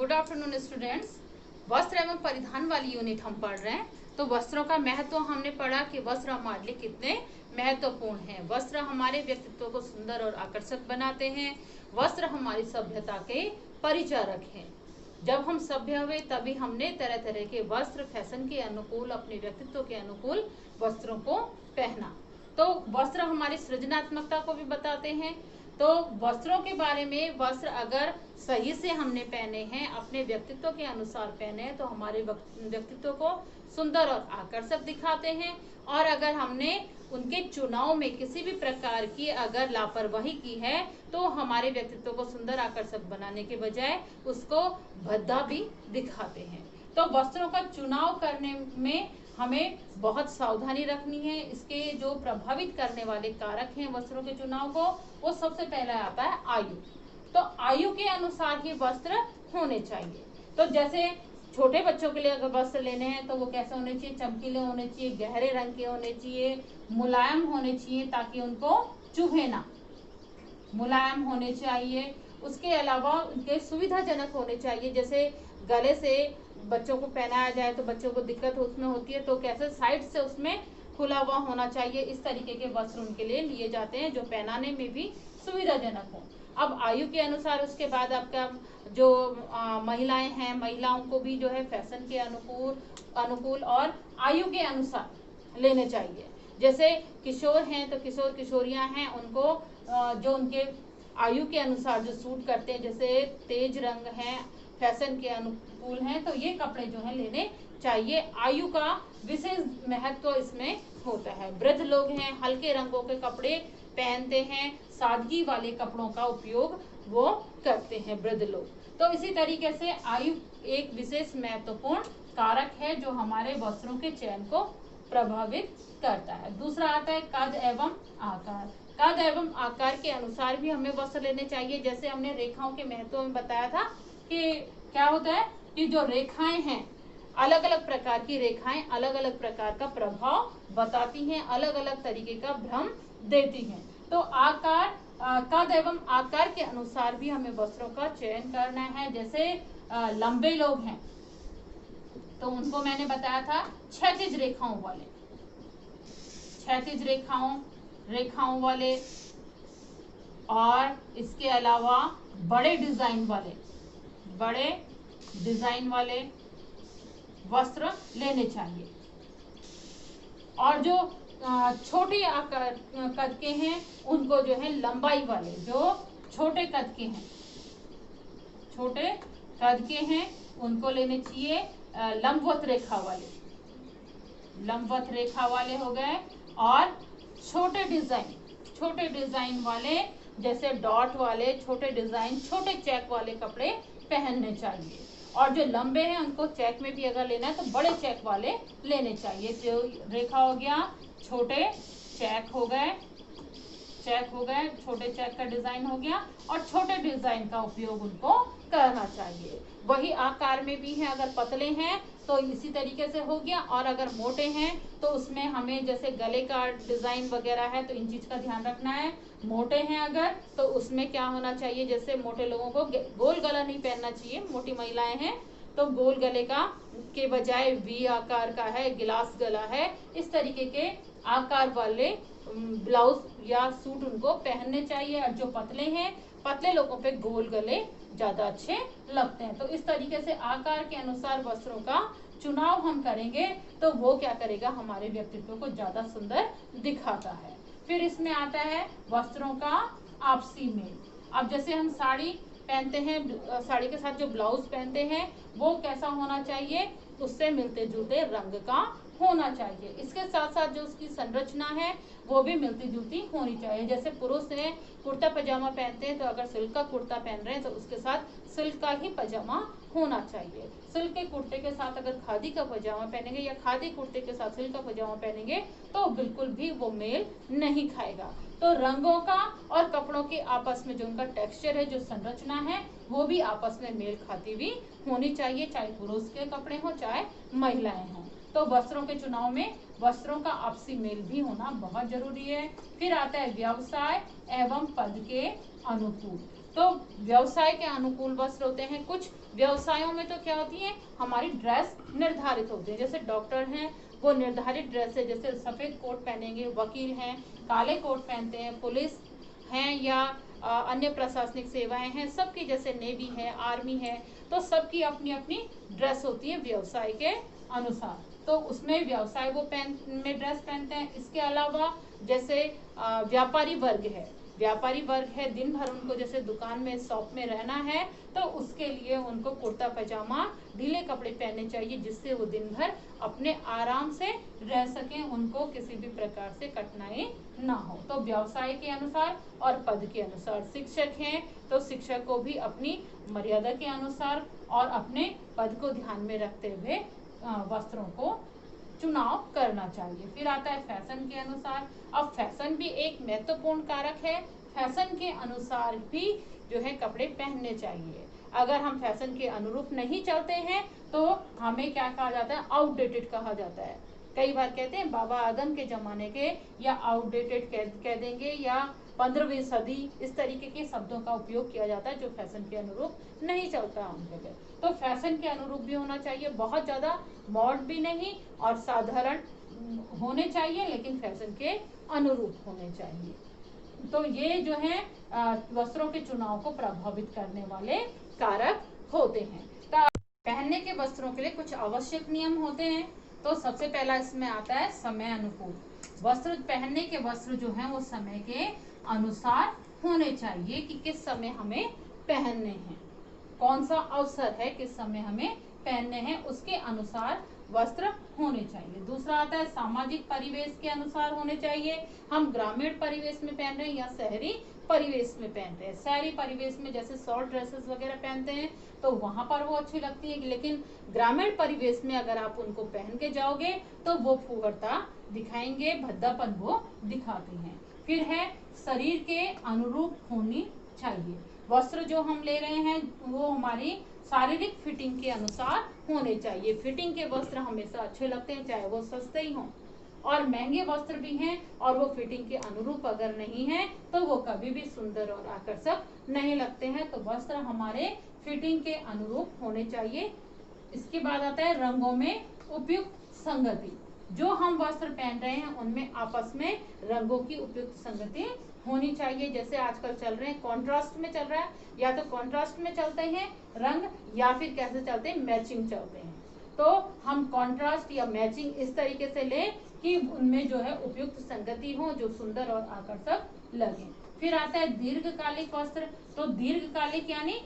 Good afternoon students. वस्त्र एवं परिधान वाली यूनिट हम पढ़ रहे हैं। तो वस्त्रों का महत्व हमने पढ़ा कि वस्त्र हमारे लिए कितने महत्वपूर्ण हैं। वस्त्र हमारे व्यक्तित्व को सुंदर और आकर्षक बनाते हैं। वस्त्र हमारी सभ्यता के परिचारक हैं। जब हम सभ्य हुए तभी हमने तरह तरह के वस्त्र फैशन के अनुकूल, अपने व्यक्तित्व के अनुकूल वस्त्रों को पहना। तो वस्त्र हमारी सृजनात्मकता को भी बताते हैं। तो वस्त्रों के बारे में, वस्त्र अगर सही से हमने पहने हैं, अपने व्यक्तित्व के अनुसार पहने हैं, तो हमारे व्यक्तित्व को सुंदर और आकर्षक दिखाते हैं। और अगर हमने उनके चुनाव में किसी भी प्रकार की अगर लापरवाही की है तो हमारे व्यक्तित्व को सुंदर आकर्षक बनाने के बजाय उसको भद्दा भी दिखाते हैं। तो वस्त्रों का चुनाव करने में हमें बहुत सावधानी रखनी है। इसके जो प्रभावित करने वाले कारक हैं वस्त्रों के चुनाव को, वो सबसे पहला आता है आयु। तो आयु के अनुसार ही वस्त्र होने चाहिए। तो जैसे छोटे बच्चों के लिए अगर वस्त्र लेने हैं तो वो कैसे होने चाहिए? चमकीले होने चाहिए, गहरे रंग के होने चाहिए, मुलायम होने चाहिए ताकि उनको चुभे ना, मुलायम होने चाहिए। उसके अलावा उनके सुविधाजनक होने चाहिए। जैसे गले से बच्चों को पहनाया जाए तो बच्चों को दिक्कत उसमें होती है, तो कैसे साइड से उसमें खुला हुआ होना चाहिए। इस तरीके के वस्त्र उनके लिए लिए जाते हैं जो पहनाने में भी सुविधाजनक हो। अब आयु के अनुसार उसके बाद आपका जो महिलाएं हैं, महिलाओं को भी जो है फैशन के अनुकूल और आयु के अनुसार लेने चाहिए। जैसे किशोर हैं तो किशोर किशोरियां हैं, उनको जो उनके आयु के अनुसार जो सूट करते हैं, जैसे तेज रंग हैं, फैशन के अनुकूल हैं, तो ये कपड़े जो है लेने चाहिए। आयु का विशेष महत्व इसमें होता है। वृद्ध लोग हैं, हल्के रंगों के कपड़े पहनते हैं, सादगी वाले कपड़ों का उपयोग वो करते हैं वृद्ध लोग। तो इसी तरीके से आयु एक विशेष महत्वपूर्ण कारक है जो हमारे वस्त्रों के चयन को प्रभावित करता है। दूसरा आता है कद एवं आकार। कद एवं आकार के अनुसार भी हमें वस्त्र लेने चाहिए। जैसे हमने रेखाओं के महत्व में बताया था कि क्या होता है कि जो रेखाएं हैं, अलग अलग प्रकार की रेखाएं अलग अलग प्रकार का प्रभाव बताती हैं, अलग अलग तरीके का भ्रम देती हैं। तो आकार, कद एवं आकार के अनुसार भी हमें वस्त्रों का चयन करना है। जैसे लंबे लोग हैं तो उनको मैंने बताया था क्षैतिज रेखाओं वाले, क्षैतिज रेखाओं वाले, और इसके अलावा बड़े डिजाइन वाले वस्त्र लेने चाहिए। और जो छोटे आकार कद के हैं उनको जो है लंबाई वाले, जो छोटे कद के हैं उनको लेने चाहिए लंबवत रेखा वाले हो गए। और छोटे डिजाइन वाले, जैसे डॉट वाले छोटे डिजाइन, छोटे चेक वाले कपड़े पहनने चाहिए। और जो लंबे हैं उनको चेक में भी अगर लेना है तो बड़े चेक वाले लेने चाहिए। जो रेखा हो गया, छोटे चेक हो गए, छोटे चेक का डिजाइन हो गया, और छोटे डिजाइन का उपयोग उनको करना चाहिए। वही आकार में भी है, अगर पतले हैं तो इसी तरीके से हो गया, और अगर मोटे हैं तो उसमें हमें जैसे गले का डिजाइन वगैरह है तो इन चीज का ध्यान रखना है। मोटे हैं अगर तो उसमें क्या होना चाहिए, जैसे मोटे लोगों को गोल गला नहीं पहनना चाहिए। मोटी महिलाएं हैं तो गोल गले का के बजाय वी आकार का है, गिलास गला है, इस तरीके के आकार वाले ब्लाउज या सूट उनको पहनने चाहिए। और जो पतले हैं, पतले लोगों पे गोल गले ज्यादा अच्छे लगते हैं। तो इस तरीके से आकार के अनुसार वस्त्रों का चुनाव हम करेंगे तो वो क्या करेगा, हमारे व्यक्तित्व को ज्यादा सुंदर दिखाता है। फिर इसमें आता है वस्त्रों का आपसी मेल। अब जैसे हम साड़ी पहनते हैं, साड़ी के साथ जो ब्लाउज पहनते हैं वो कैसा होना चाहिए, उससे मिलते जुलते रंग का होना चाहिए। इसके साथ साथ जो उसकी संरचना है वो भी मिलती जुलती होनी चाहिए। जैसे पुरुष है कुर्ता पजामा पहनते हैं तो अगर सिल्क का कुर्ता पहन रहे हैं तो उसके साथ सिल्क का ही पजामा होना चाहिए। सिल्क के कुर्ते के साथ अगर खादी का पजामा पहनेंगे या खादी कुर्ते के साथ सिल्क का पजामा पहनेंगे तो बिल्कुल भी वो मेल नहीं खाएगा। तो रंगों का और कपड़ों के आपस में जो उनका टेक्सचर है, जो संरचना है, वो भी आपस में मेल खाती भी होनी चाहिए, चाहे पुरुष के कपड़े हो चाहे महिलाएं हों। तो वस्त्रों के चुनाव में वस्त्रों का आपसी मेल भी होना बहुत जरूरी है। फिर आता है व्यवसाय एवं पद के अनुकूल। तो व्यवसाय के अनुकूल वस्त्र होते हैं। कुछ व्यवसायों में तो क्या होती है, हमारी ड्रेस निर्धारित होती है। जैसे डॉक्टर हैं, वो निर्धारित ड्रेस है, जैसे सफेद कोट पहनेंगे। वकील हैं, काले कोट पहनते हैं। पुलिस हैं या अन्य प्रशासनिक सेवाएं हैं, सबकी, जैसे नेवी है, आर्मी है, तो सबकी अपनी अपनी ड्रेस होती है व्यवसाय के अनुसार। तो उसमें व्यवसाय वो में ड्रेस पहनते हैं। इसके अलावा जैसे व्यापारी वर्ग है, दिन भर उनको जैसे दुकान में, शॉप में रहना है, तो उसके लिए उनको कुर्ता पजामा, ढीले कपड़े पहनने चाहिए, जिससे वो दिन भर अपने आराम से रह सकें, उनको किसी भी प्रकार से कठिनाई ना हो। तो व्यवसाय के अनुसार और पद के अनुसार, शिक्षक हैं तो शिक्षक को भी अपनी मर्यादा के अनुसार और अपने पद को ध्यान में रखते हुए वस्त्रों को चुनाव करना चाहिए। फिर आता है फैशन के अनुसार। अब फैशन भी एक महत्वपूर्ण कारक है। फैशन के अनुसार भी जो है कपड़े पहनने चाहिए। अगर हम फैशन के अनुरूप नहीं चलते हैं तो हमें क्या कहा जाता है, आउटडेटेड कहा जाता है। कई बार कहते हैं बाबा आदम के जमाने के, या आउटडेटेड कह देंगे, या 15वीं सदी, इस तरीके के शब्दों का उपयोग किया जाता है जो फैशन के अनुरूप नहीं चलता उनके लिए। तो फैशन के अनुरूप भी होना चाहिए, बहुत ज्यादा मॉड भी नहीं और साधारण होने चाहिए, लेकिन फैशन के अनुरूप होने चाहिए। तो ये जो है वस्त्रों के चुनाव को प्रभावित करने वाले कारक होते हैं। तो पहनने के वस्त्रों के लिए कुछ आवश्यक नियम होते हैं। तो सबसे पहला इसमें आता है समय अनुकूल वस्त्र। पहनने के वस्त्र जो हैं वो समय के अनुसार होने चाहिए कि किस समय हमें पहनने हैं, कौन सा अवसर है, किस समय हमें पहनने हैं, उसके अनुसार वस्त्र होने चाहिए। दूसरा आता है सामाजिक परिवेश के अनुसार होने चाहिए। हम ग्रामीण परिवेश में पहन रहे हैं या शहरी परिवेश में पहनते हैं। शहरी परिवेश में जैसे शॉर्ट ड्रेसेस वगैरह पहनते हैं तो वहां पर वो अच्छी लगती है, लेकिन ग्रामीण परिवेश में अगर आप उनको पहन के जाओगे तो वो फुहरता दिखाएंगे, भद्दापन वो दिखाते हैं। फिर है शरीर के अनुरूप होनी चाहिए। वस्त्र जो हम ले रहे हैं वो हमारी शारीरिक फिटिंग के अनुसार होने चाहिए। फिटिंग के वस्त्र हमेशा अच्छे लगते हैं, चाहे वो सस्ते ही हों। और महंगे वस्त्र भी हैं और वो फिटिंग के अनुरूप अगर नहीं है तो वो कभी भी सुंदर और आकर्षक नहीं लगते हैं। तो वस्त्र हमारे फिटिंग के अनुरूप होने चाहिए। इसके बाद आता है रंगों में उपयुक्त संगति। जो हम वस्त्र पहन रहे हैं उनमें आपस में रंगों की उपयुक्त संगति होनी चाहिए। जैसे आजकल चल रहे हैं कॉन्ट्रास्ट में चल रहा है, या तो कॉन्ट्रास्ट में चलते हैं रंग, या फिर कैसे चलते हैं, मैचिंग चलते हैं। तो हम कॉन्ट्रास्ट या मैचिंग इस तरीके से ले कि उनमें जो है उपयुक्त संगति हो, जो सुंदर और आकर्षक लगे। फिर आता है दीर्घकालिक वस्त्र। तो दीर्घकालिक यानी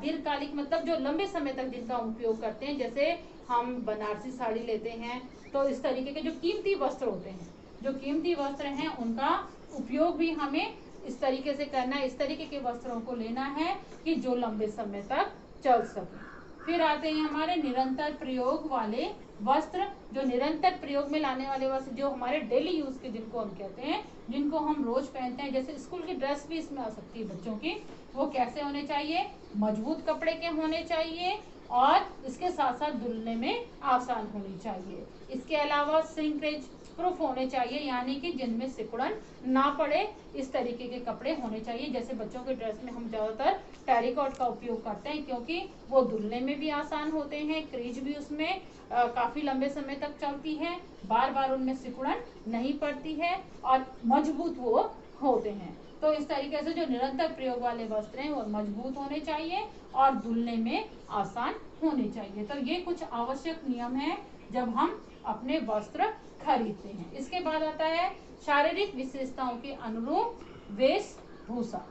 दीर्घकालिक मतलब जो लंबे समय तक जिनका उपयोग करते हैं। जैसे हम बनारसी साड़ी लेते हैं तो इस तरीके के जो कीमती वस्त्र होते हैं, जो कीमती वस्त्र हैं उनका उपयोग भी हमें इस तरीके से करना है। इस तरीके के वस्त्रों को लेना है कि जो लंबे समय तक चल सके। फिर आते हैं हमारे निरंतर प्रयोग वाले वस्त्र। जो निरंतर प्रयोग में लाने वाले वस्त्र, जो हमारे डेली यूज के, जिनको हम कहते हैं, जिनको हम रोज पहनते हैं, जैसे स्कूल की ड्रेस भी इसमें आ सकती है बच्चों की। वो कैसे होने चाहिए, मजबूत कपड़े के होने चाहिए और इसके साथ साथ धुलने में आसान होनी चाहिए। इसके अलावा श्रिंकेज प्रूफ होने चाहिए, यानी कि जिनमें सिकुड़न ना पड़े, इस तरीके के कपड़े होने चाहिए। जैसे बच्चों के ड्रेस में हम ज्यादातर टेरिकॉट का उपयोग करते हैं क्योंकि वो धुलने में भी आसान होते हैं, क्रीज भी उसमें काफी लंबे समय तक चलती है, बार बार उनमें सिकुड़न नहीं पड़ती है और मजबूत वो होते हैं। तो इस तरीके से जो निरंतर प्रयोग वाले वस्त्र हैं वो मजबूत होने चाहिए और धुलने में आसान होने चाहिए। तो ये कुछ आवश्यक नियम है जब हम अपने वस्त्र खरीदते हैं। इसके बाद आता है शारीरिक विशेषताओं के अनुरूप वेशभूषा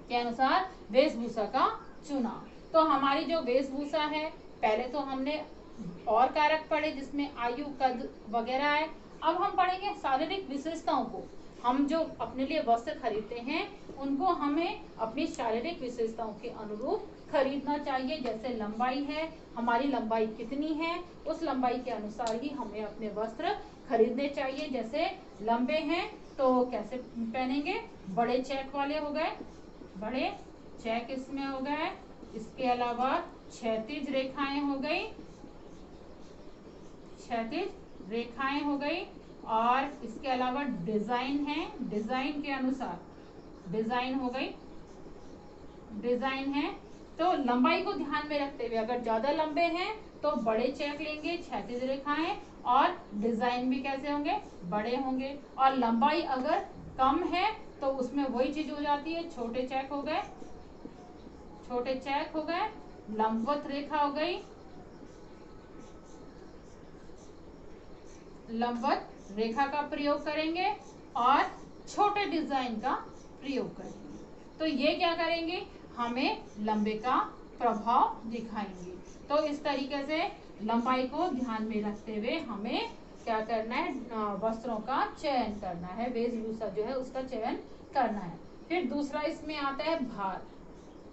के अनुसार वेशभूषा का चुनाव। तो हमारी जो वेशभूषा है, पहले तो हमने और कारक पढ़े जिसमें आयु, कद वगैरह है। अब हम पढ़ेंगे शारीरिक विशेषताओं को। हम जो अपने लिए वस्त्र खरीदते हैं उनको हमें अपनी शारीरिक विशेषताओं के अनुरूप खरीदना चाहिए। जैसे लंबाई है, हमारी लंबाई कितनी है, उस लंबाई के अनुसार ही हमें अपने वस्त्र खरीदने चाहिए। जैसे लंबे हैं तो कैसे पहनेंगे, बड़े चेक वाले हो गए, बड़े चेक इसमें हो गए। इसके अलावा क्षैतिज रेखाएं हो गई, क्षैतिज रेखाएं हो गई। और इसके अलावा डिजाइन है, डिजाइन के अनुसार डिजाइन हो गई। डिजाइन है तो लंबाई को ध्यान में रखते हुए अगर ज्यादा लंबे हैं तो बड़े चेक लेंगे, क्षैतिज रेखाएं, और डिजाइन भी कैसे होंगे, बड़े होंगे। और लंबाई अगर कम है तो उसमें वही चीज हो जाती है, छोटे चेक हो गए, छोटे चेक हो गए, लंबवत रेखा हो गई, लंबवत रेखा का प्रयोग करेंगे और छोटे डिजाइन का प्रयोग करेंगे। तो ये क्या करेंगे, हमें लंबे का प्रभाव दिखाएंगे। तो इस तरीके से लंबाई को ध्यान में रखते हुए हमें क्या करना है, वस्त्रों का चयन करना है, वेशभूषा जो है उसका चयन करना है। फिर दूसरा इसमें आता है भार।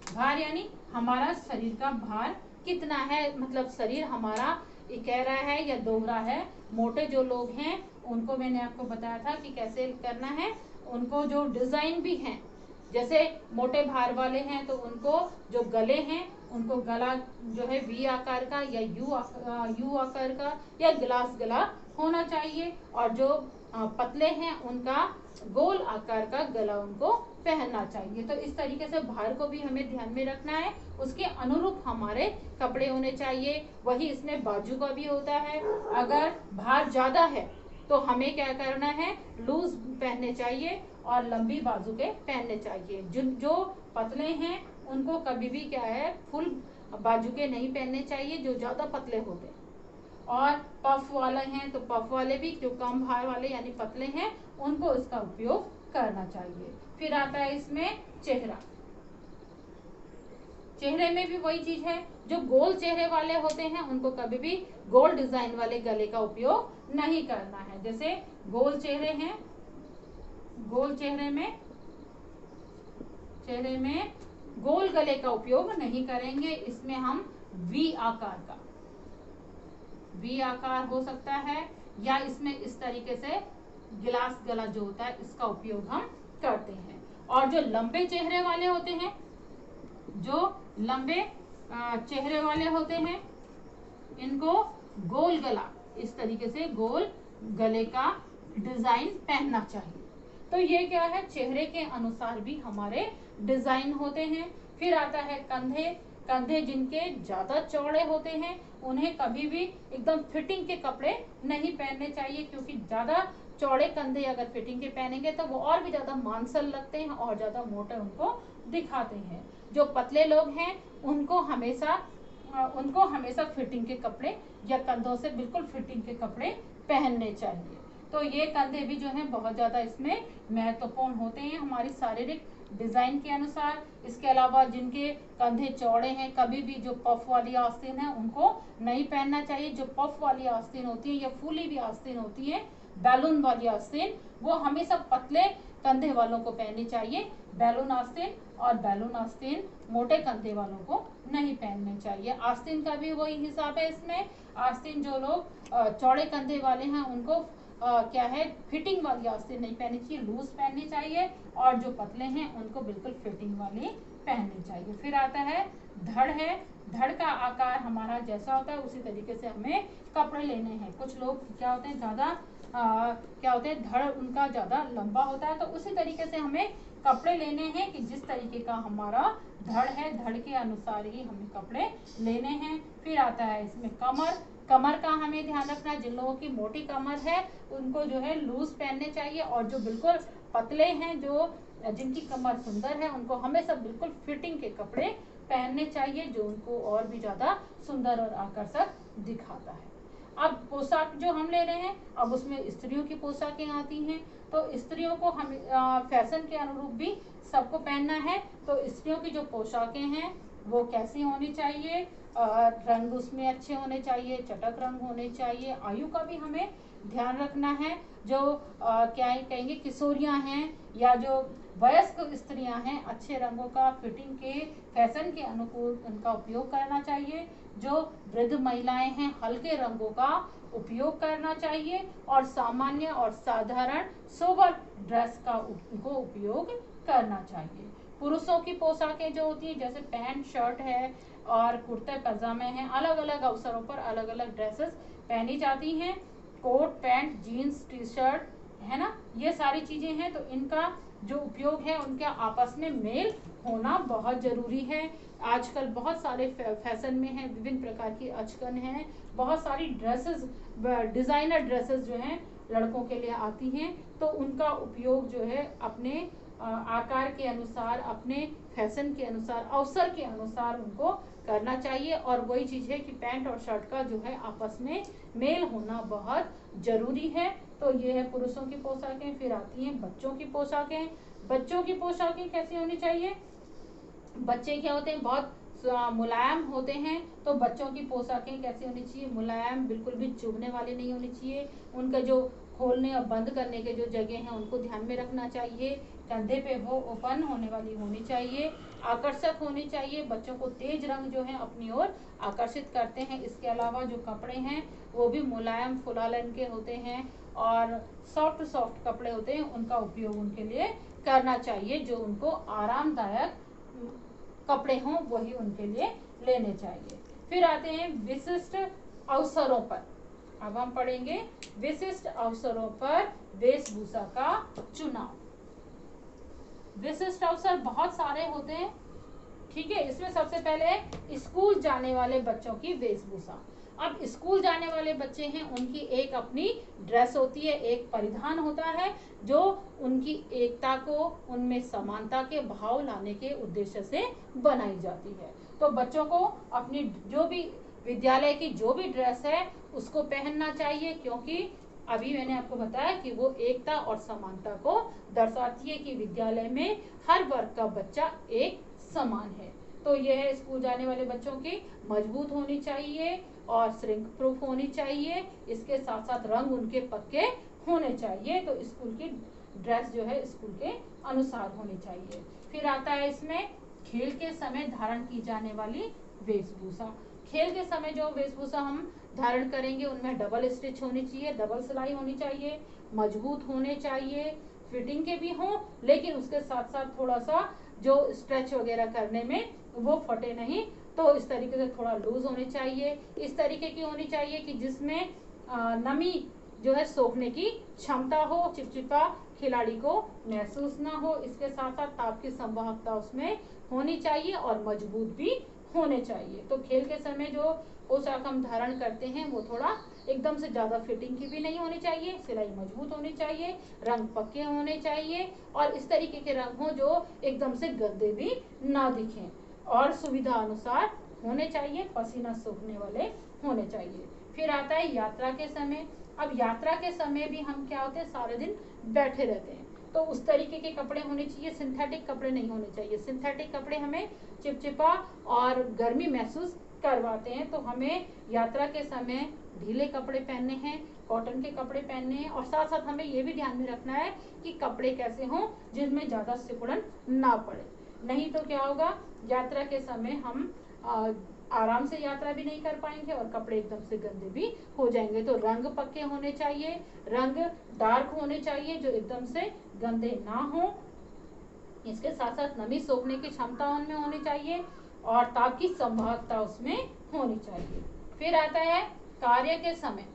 भार यानी हमारा शरीर का भार कितना है, मतलब शरीर हमारा इकहरा है या दोहरा है। मोटे जो लोग हैं उनको मैंने आपको बताया था कि कैसे करना है, उनको जो डिजाइन भी हैं, जैसे मोटे भार वाले हैं तो उनको जो गले हैं उनको गला जो है वी आकार का या यू आकार का या ग्लास गला होना चाहिए, और जो पतले हैं उनका गोल आकार का गला उनको पहनना चाहिए। तो इस तरीके से भार को भी हमें ध्यान में रखना है, उसके अनुरूप हमारे कपड़े होने चाहिए। वही इसमें बाजू का भी होता है, अगर भार ज्यादा है तो हमें क्या करना है, लूज पहनने चाहिए और लंबी बाजू के पहनने चाहिए। जो पतले हैं उनको कभी भी क्या है, फुल बाजू के नहीं पहनने चाहिए जो ज्यादा पतले होते हैं। और पफ वाले हैं तो पफ वाले भी, जो कम भार वाले यानी पतले हैं उनको इसका उपयोग करना चाहिए। फिर आता है इसमें चेहरा। चेहरे में भी वही चीज है, जो गोल चेहरे वाले होते हैं उनको कभी भी गोल डिजाइन वाले गले का उपयोग नहीं करना है। जैसे गोल चेहरे हैं, गोल चेहरे में गोल गले का उपयोग नहीं करेंगे। इसमें हम वी आकार हो सकता है, या इसमें इस तरीके से गिलास गला जो होता है इसका उपयोग हम करते हैं। और जो लंबे चेहरे वाले होते हैं, जो लंबे चेहरे वाले होते हैं, इनको गोल गला, इस तरीके से गोल गले का डिजाइन पहनना चाहिए। तो ये क्या है, चेहरे के अनुसार भी हमारे डिजाइन होते हैं। फिर आता है कंधे। कंधे जिनके ज्यादा चौड़े होते हैं उन्हें कभी भी एकदम फिटिंग के कपड़े नहीं पहनने चाहिए, क्योंकि ज्यादा चौड़े कंधे अगर फिटिंग के पहनेंगे तो वो और भी ज्यादा मांसल लगते हैं और ज्यादा मोटे उनको दिखाते हैं। जो पतले लोग हैं उनको हमेशा फिटिंग के कपड़े या कंधों से बिल्कुल फिटिंग के कपड़े पहनने चाहिए। तो ये कंधे भी जो हैं बहुत ज्यादा इसमें महत्वपूर्ण होते हैं हमारी शारीरिक डिजाइन के अनुसार। इसके अलावा जिनके कंधे चौड़े हैं, कभी भी जो पफ वाली आस्तीन है उनको नहीं पहनना चाहिए। जो पफ वाली आस्तीन होती है या फूली भी आस्तीन होती है, बैलून वाली आस्तीन, वो हमेशा पतले कंधे वालों को पहननी चाहिए। बैलून आस्तीन और बैलून आस्तीन मोटे कंधे वालों को नहीं पहनने चाहिए। आस्तीन का भी वही हिसाब है इसमें। आस्तीन जो लोग चौड़े कंधे वाले हैं उनको क्या है, फिटिंग वाली आस्तीन नहीं पहननी चाहिए, लूज पहननी चाहिए। और जो पतले हैं उनको बिल्कुल फिटिंग वाली पहननी चाहिए। फिर आता है धड़ है। धड़ का आकार हमारा जैसा होता है उसी तरीके से हमें कपड़े लेने हैं। कुछ लोग क्या होते हैं, ज्यादा क्या होते हैं, धड़ उनका ज्यादा लंबा होता है, तो उसी तरीके से हमें कपड़े लेने हैं कि जिस तरीके का हमारा धड़ है, धड़ के अनुसार ही हमें कपड़े लेने हैं। फिर आता है इसमें कमर। कमर का हमें ध्यान रखना, जिन लोगों की मोटी कमर है उनको जो है लूज पहनने चाहिए, और जो बिल्कुल पतले हैं, जो जिनकी कमर सुंदर है, उनको हमेशा बिल्कुल फिटिंग के कपड़े पहनने चाहिए, जो उनको और भी ज्यादा सुंदर और आकर्षक दिखाता है। अब पोशाक जो हम ले रहे हैं, अब उसमें स्त्रियों की पोशाकें आती हैं। तो स्त्रियों को हम फैशन के अनुरूप भी सबको पहनना है। तो स्त्रियों की जो पोशाकें हैं वो कैसी होनी चाहिए, रंग उसमें अच्छे होने चाहिए, चटक रंग होने चाहिए। आयु का भी हमें ध्यान रखना है। जो क्या कहेंगे, किशोरियां हैं या जो वयस्क स्त्रियां हैं, अच्छे रंगों का फिटिंग के फैशन के अनुकूल उनका उपयोग करना चाहिए। जो वृद्ध महिलाएं हैं, हल्के रंगों का उपयोग करना चाहिए, और सामान्य और साधारण सोबर ड्रेस का उनको उपयोग करना चाहिए। पुरुषों की पोशाकें जो होती है, जैसे पैंट शर्ट है और कुर्ते पजामे हैं, अलग अलग अवसरों पर अलग अलग ड्रेसेस पहनी जाती हैं। Coat pant jeans T shirt है ना, ये सारी चीजें हैं। तो इनका जो उपयोग है उनके आपस में मेल होना बहुत जरूरी है। आजकल बहुत सारे फैशन में है, विभिन्न प्रकार की अचकन है, बहुत सारी ड्रेसेस, डिजाइनर ड्रेसेस जो हैं लड़कों के लिए आती हैं। तो उनका उपयोग जो है अपने आकार के अनुसार, अपने फैशन के अनुसार, अवसर के अनुसार उनको करना चाहिए। और वही चीज है कि पैंट और शर्ट का जो है आपस में मेल होना बहुत जरूरी है। तो ये है पुरुषों की पोशाकें। फिर आती हैं बच्चों की पोशाकें। बच्चों की पोशाकें कैसी होनी चाहिए? बच्चे क्या होते हैं, बहुत मुलायम होते हैं। तो बच्चों की पोशाकें कैसी होनी चाहिए? मुलायम, बिल्कुल भी चुभने वाली नहीं होनी चाहिए। उनका जो खोलने और बंद करने के जो जगह हैं उनको ध्यान में रखना चाहिए। कंधे पे वो ओपन होने वाली होनी चाहिए, आकर्षक होनी चाहिए। बच्चों को तेज रंग जो है अपनी ओर आकर्षित करते हैं। इसके अलावा जो कपड़े हैं वो भी मुलायम फुलालन के होते हैं और सॉफ्ट कपड़े होते हैं, उनका उपयोग उनके लिए करना चाहिए। जो उनको आरामदायक कपड़े हों वही उनके लिए लेने चाहिए। फिर आते हैं विशिष्ट अवसरों पर। अब हम पढ़ेंगे विशिष्ट अवसरों पर वेशभूषा का चुनाव। विशिष्ट अवसर बहुत सारे होते हैं, ठीक है। इसमें सबसे पहले स्कूल जाने वाले बच्चों की वेशभूषा। अब स्कूल जाने वाले बच्चे हैं, उनकी एक अपनी ड्रेस होती है, एक परिधान होता है जो उनकी एकता को, उनमें समानता के भाव लाने के उद्देश्य से बनाई जाती है। तो बच्चों को अपनी जो भी विद्यालय की जो भी ड्रेस है उसको पहनना चाहिए, क्योंकि अभी मैंने आपको बताया कि वो एकता और समानता को दर्शाती है कि विद्यालय में हर वर्ग का बच्चा एक समान है। तो यह है स्कूल जाने वाले बच्चों की। मजबूत होनी चाहिए और श्रिंक प्रूफ होनी चाहिए। इसके साथ साथ रंग उनके पक्के होने चाहिए। तो स्कूल की ड्रेस जो है स्कूल के अनुसार होनी चाहिए। फिर आता है इसमें खेल के समय धारण की जाने वाली वेशभूषा। खेल के समय जो वेशभूषा हम धारण करेंगे उनमें डबल स्टिच होनी चाहिए, डबल सिलाई होनी चाहिए, मजबूत होने चाहिए, फिटिंग के भी हों, लेकिन उसके साथ साथ थोड़ा सा जो स्ट्रेच वगैरह करने में वो फटे नहीं। तो इस तरीके से थोड़ा लूज होने चाहिए। इस तरीके की होनी चाहिए कि जिसमें नमी जो है सोखने की क्षमता हो, चिपचिपा खिलाड़ी को महसूस ना हो। इसके साथ साथ ताप की संवाहकता उसमें होनी चाहिए और मजबूत भी होने चाहिए। तो खेल के समय जो पोशाक हम धारण करते हैं वो थोड़ा एकदम से ज्यादा फिटिंग की भी नहीं होनी चाहिए, सिलाई मजबूत होनी चाहिए, रंग पक्के होने चाहिए और इस तरीके के रंग हो जो एकदम से गंदे भी ना दिखें और सुविधा अनुसार होने चाहिए, पसीना सूखने वाले होने चाहिए। फिर आता है यात्रा के समय। अब यात्रा के समय भी हम क्या होते हैं, सारे दिन बैठे रहते हैं, तो उस तरीके के कपड़े होने चाहिए, सिंथेटिक कपड़े नहीं होने चाहिए। सिंथेटिक कपड़े हमें चिपचिपा और गर्मी महसूस करवाते हैं। तो हमें यात्रा के समय ढीले कपड़े पहनने हैं, कॉटन के कपड़े पहनने हैं और साथ साथ हमें ये भी ध्यान में रखना है कि कपड़े कैसे हों जिनमें ज्यादा सिकुड़न ना पड़े। नहीं तो क्या होगा, यात्रा के समय हम आराम से यात्रा भी नहीं कर पाएंगे और कपड़े एकदम से गंदे भी हो जाएंगे। तो रंग पक्के होने चाहिए, रंग डार्क होने चाहिए जो एकदम से गंदे ना हो। इसके साथ साथ नमी सोखने की क्षमता उनमें होनी चाहिए और ताप की संभावना उसमें होनी चाहिए। फिर आता है कार्य के समय।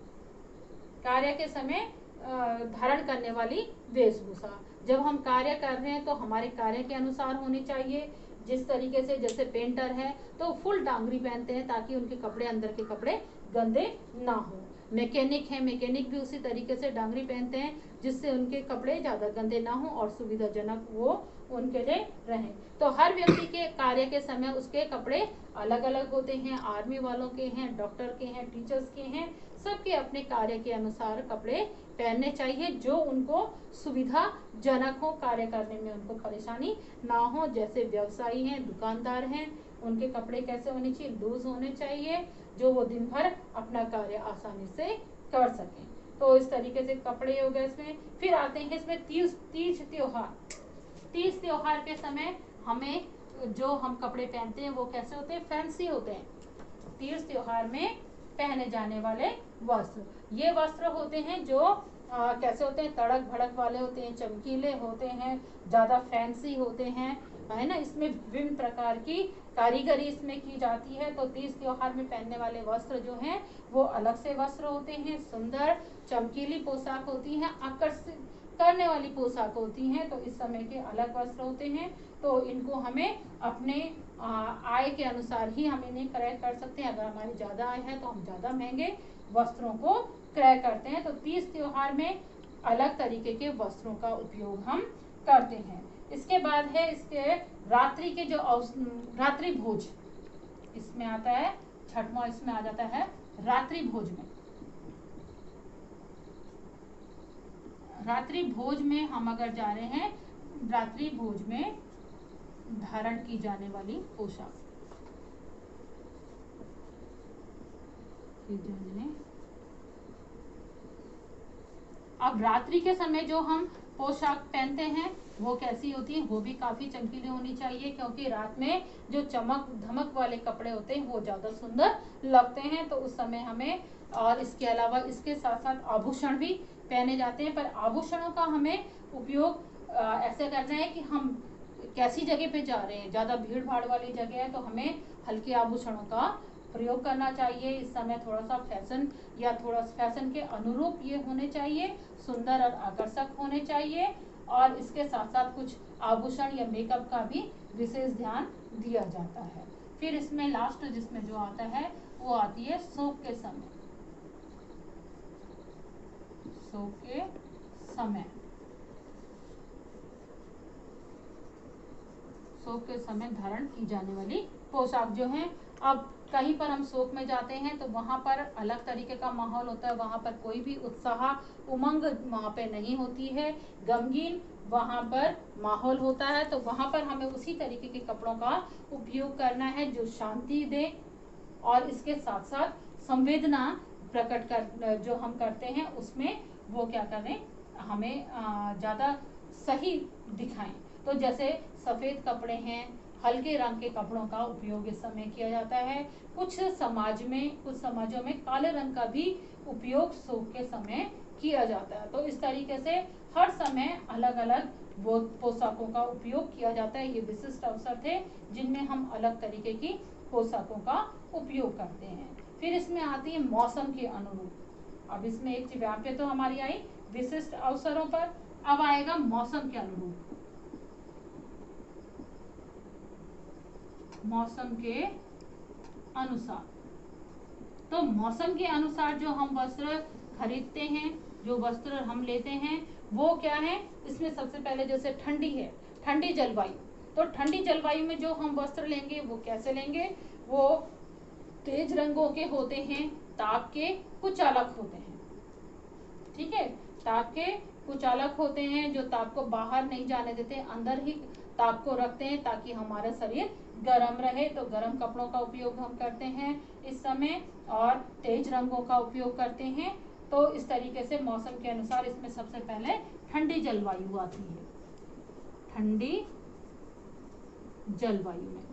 कार्य के समय धारण करने वाली वेशभूषा। जब हम कार्य कर रहे हैं तो हमारे कार्य के अनुसार होनी चाहिए। जिस तरीके से, जैसे पेंटर है तो फुल डांगरी पहनते हैं ताकि उनके कपड़े, अंदर के कपड़े गंदे ना हो। मैकेनिक है, मैकेनिक भी उसी तरीके से डांगरी पहनते हैं जिससे उनके कपड़े ज्यादा गंदे ना हो और सुविधाजनक वो उनके लिए रहें। तो हर व्यक्ति के कार्य के समय उसके कपड़े अलग अलग होते हैं। आर्मी वालों के हैं, डॉक्टर के हैं, टीचर्स के हैं, सबके अपने कार्य के अनुसार कपड़े पहनने चाहिए जो उनको सुविधाजनक हो, कार्य करने में उनको परेशानी ना हो। जैसे व्यवसायी हैं, दुकानदार हैं, उनके कपड़े कैसे होने चाहिए, लूज होने चाहिए जो वो दिन भर अपना कार्य आसानी से कर सकें। तो इस तरीके से कपड़े हो गए इसमें। फिर आते हैं इसमें तीज त्योहार। तीज त्योहार के समय हमें जो हम कपड़े पहनते हैं वो कैसे होते हैं, फैंसी होते हैं। तीज त्योहार में पहने जाने वाले वस्त्र, ये वस्त्र होते हैं जो कैसे होते हैं, तड़क भड़क वाले होते हैं, चमकीले होते हैं, ज्यादा फैंसी होते हैं है ना। इसमें विभिन्न प्रकार की कारीगरी इसमें की जाती है। तो तीज त्योहार में पहनने वाले वस्त्र जो हैं वो अलग से वस्त्र होते हैं, सुंदर चमकीली पोशाक होती हैं, आकर्षित करने वाली पोशाक होती हैं। तो इस समय के अलग वस्त्र होते हैं। तो इनको हमें अपने आय के अनुसार ही हम इन्हें क्रय कर सकते हैं। अगर हमारी ज़्यादा आय है तो हम ज़्यादा महंगे वस्त्रों को क्रय करते हैं। तो तीज त्योहार में अलग तरीके के वस्त्रों का उपयोग हम करते हैं। इसके बाद है इसके रात्रि के जो रात्रि भोज इसमें आता है, छठवां इसमें आ जाता है रात्रि भोज में। रात्रि भोज में हम अगर जा रहे हैं, रात्रि भोज में धारण की जाने वाली पोशाक अब रात्रि के समय जो हम पोशाक पहनते हैं वो कैसी होती है, वो भी काफी चमकीली होनी चाहिए, क्योंकि रात में जो चमक धमक वाले कपड़े होते हैं वो ज्यादा सुंदर लगते हैं। तो उस समय हमें, और इसके अलावा इसके साथ साथ आभूषण भी पहने जाते हैं। पर आभूषणों का हमें उपयोग ऐसे करना है कि हम कैसी जगह पे जा रहे हैं, ज्यादा भीड़ भाड़ वाली जगह है तो हमें हल्के आभूषणों का प्रयोग करना चाहिए। इस समय थोड़ा सा फैशन या थोड़ा फैशन के अनुरूप ये होने चाहिए, सुंदर और आकर्षक होने चाहिए। और इसके साथ साथ कुछ आभूषण या मेकअप का भी विशेष ध्यान दिया जाता है। फिर इसमें लास्ट जिसमें जो आता है वो आती है शोक के समय। शोक के समय, शोक के समय धारण की जाने वाली पोशाक जो है। अब कहीं पर हम शोक में जाते हैं तो वहां पर अलग तरीके का माहौल होता है, वहां पर कोई भी उत्साह उमंग वहां पे नहीं होती है, गमगीन वहां पर माहौल होता है। तो वहां पर हमें उसी तरीके के कपड़ों का उपयोग करना है जो शांति दे और इसके साथ साथ संवेदना प्रकट कर जो हम करते हैं उसमें वो क्या करें, हमें ज्यादा सही दिखाएं। तो जैसे सफेद कपड़े हैं, हल्के रंग के कपड़ों का उपयोग इस समय किया जाता है। कुछ समाजों में काले रंग का भी उपयोग शोक के समय किया जाता है। तो इस तरीके से हर समय अलग अलग वो पोशाकों का उपयोग किया जाता है। ये विशिष्ट अवसर थे जिनमें हम अलग तरीके की पोशाकों का उपयोग करते हैं। फिर इसमें आती है मौसम के अनुरूप। अब इसमें एक चीज यहाँ पे तो हमारी आई विशिष्ट अवसरों पर, अब आएगा मौसम के अनुरूप। मौसम के अनुसार, तो मौसम के अनुसार जो हम वस्त्र खरीदते हैं, जो वस्त्र हम लेते हैं वो क्या है, इसमें सबसे पहले जैसे ठंडी है, ठंडी जलवायु, तो ठंडी जलवायु में जो हम वस्त्र लेंगे वो कैसे लेंगे, वो तेज रंगों के होते हैं, ताप के कुचालक होते हैं। ठीक है, ताप के कुचालक होते हैं जो ताप को बाहर नहीं जाने देते, अंदर ही ताप को रखते हैं ताकि हमारा शरीर गर्म रहे। तो गर्म कपड़ों का उपयोग हम करते हैं इस समय और तेज रंगों का उपयोग करते हैं। तो इस तरीके से मौसम के अनुसार इसमें सबसे पहले ठंडी जलवायु आती है। ठंडी जलवायु में,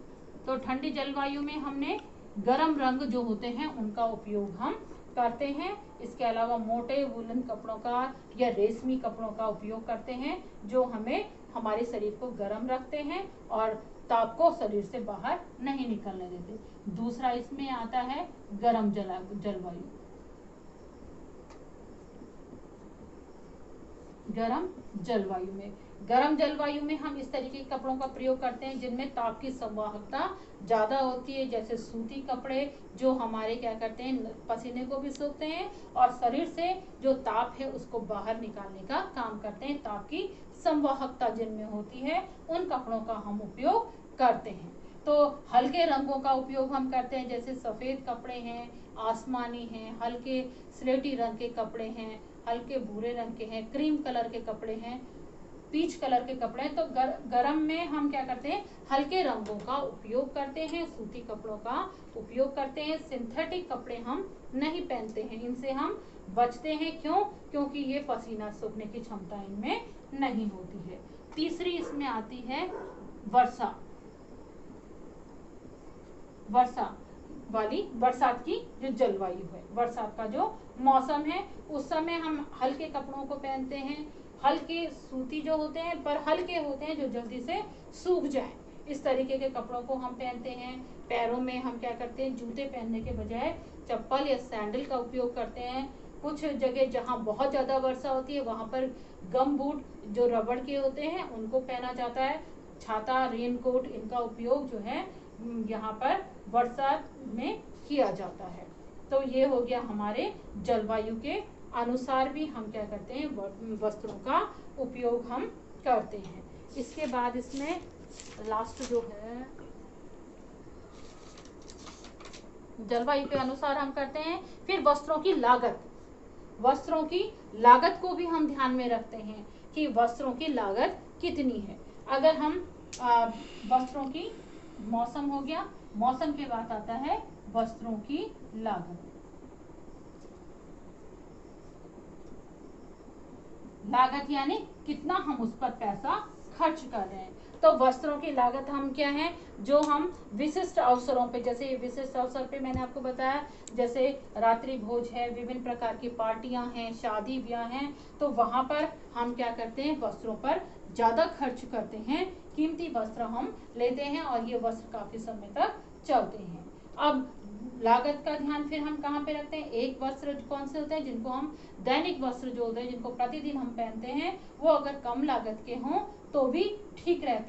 तो ठंडी जलवायु में हमने गर्म रंग जो होते हैं उनका उपयोग हम करते हैं। इसके अलावा मोटे वूलन कपड़ों का या रेशमी कपड़ों का उपयोग करते हैं जो हमें हमारे शरीर को गर्म रखते हैं और ताप को शरीर से बाहर नहीं निकलने देते। दूसरा इसमें आता है गर्म जलवायु। गर्म जलवायु में हम इस तरीके के कपड़ों का प्रयोग करते हैं जिनमें ताप की संवाहकता ज्यादा होती है, जैसे सूती कपड़े जो हमारे क्या करते हैं, पसीने को भी सोखते हैं और शरीर से जो ताप है उसको बाहर निकालने का काम करते हैं। ताप की संवाहकता जिनमें होती है उन कपड़ों का हम उपयोग करते हैं। तो हल्के रंगों का उपयोग हम करते हैं, जैसे सफेद कपड़े हैं, आसमानी हैं, हल्के स्लेटी रंग के कपड़े हैं, हल्के भूरे रंग के हैं, क्रीम कलर के कपड़े हैं, पीच कलर के कपड़े हैं। तो गरम में हम क्या करते हैं, हल्के रंगों का उपयोग करते हैं, सूती कपड़ों का उपयोग करते हैं। सिंथेटिक कपड़े हम नहीं पहनते हैं, इनसे हम बचते हैं। क्यों? क्योंकि ये पसीना सूखने की क्षमता इनमें नहीं होती है। तीसरी इसमें आती है वर्षा वाली, बरसात की जो जलवायु है, बरसात का जो मौसम है, उस समय हम हल्के कपड़ों को पहनते हैं। हल्के सूती जो होते हैं पर हल्के होते हैं जो जल्दी से सूख जाए, इस तरीके के कपड़ों को हम पहनते हैं। पैरों में हम क्या करते हैं, जूते पहनने के बजाय चप्पल या सैंडल का उपयोग करते हैं। कुछ जगह जहाँ बहुत ज़्यादा वर्षा होती है वहाँ पर गम बूट जो रबड़ के होते हैं उनको पहना जाता है। छाता, रेनकोट, इनका उपयोग जो है यहाँ पर बरसात में किया जाता है। तो ये हो गया हमारे जलवायु के अनुसार भी हम क्या करते हैं, वस्त्रों का उपयोग हम करते हैं। इसके बाद इसमें लास्ट जो है जलवायु के अनुसार हम करते हैं। फिर वस्त्रों की लागत, वस्त्रों की लागत को भी हम ध्यान में रखते हैं कि वस्त्रों की लागत कितनी है। अगर हम वस्त्रों की, मौसम हो गया, मौसम के बाद आता है वस्त्रों की लागत। लागत यानी कितना हम उस पर पैसा खर्च कर रहे हैं। तो वस्त्रों की लागत हम क्या है, जो हम विशिष्ट अवसरों पे, जैसे विशिष्ट अवसर पे मैंने आपको बताया, जैसे रात्रि भोज है, विभिन्न प्रकार की पार्टियां हैं, शादी ब्याह हैं, तो वहां पर हम क्या करते हैं, वस्त्रों पर ज्यादा खर्च करते हैं, कीमती वस्त्र हम लेते हैं और ये वस्त्र काफी समय तक चलते हैं। अब लागत का ध्यान फिर हम कहाँ पे रखते हैं, एक वस्त्र कौन से होते हैं जिनको हम दैनिक वस्त्र जो होते हैं, जिनको प्रतिदिन हम पहनते हैं, वो अगर कम लागत के हों तो भी ठीक रहते हैं।